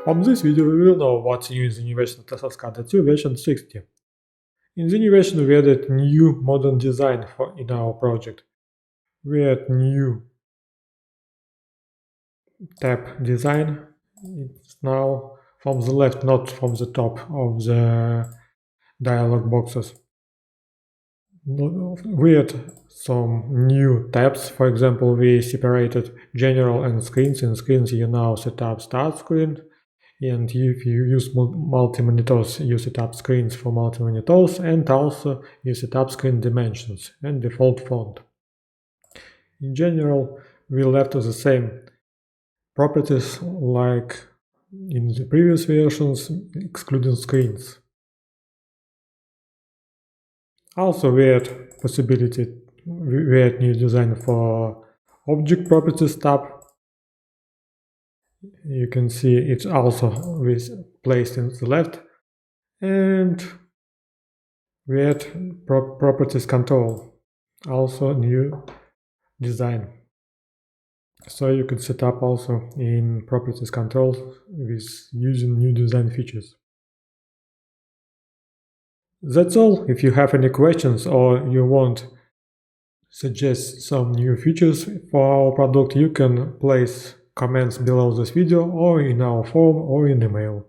From this video we will know what's new in the new version of teslascada 2 version 60. In the new version we added new modern design in our project. We add new tab design. It's now from the left, not from the top of the dialog boxes. We add some new tabs. For example, we separated general and screens. In screens you now set up start screen, and if you use multi-monitors, you set up screens for multi-monitors, and also you set up screen dimensions and default font. In general, we left the same properties like in the previous versions, excluding screens. Also, we add new design for object properties tab. You can see it's also placed in the left, and we add properties control, also new design. So you can set up also in properties control with using new design features. That's all. If you have any questions or you want suggest some new features for our product, you can place comments below this video or in our forum or in email.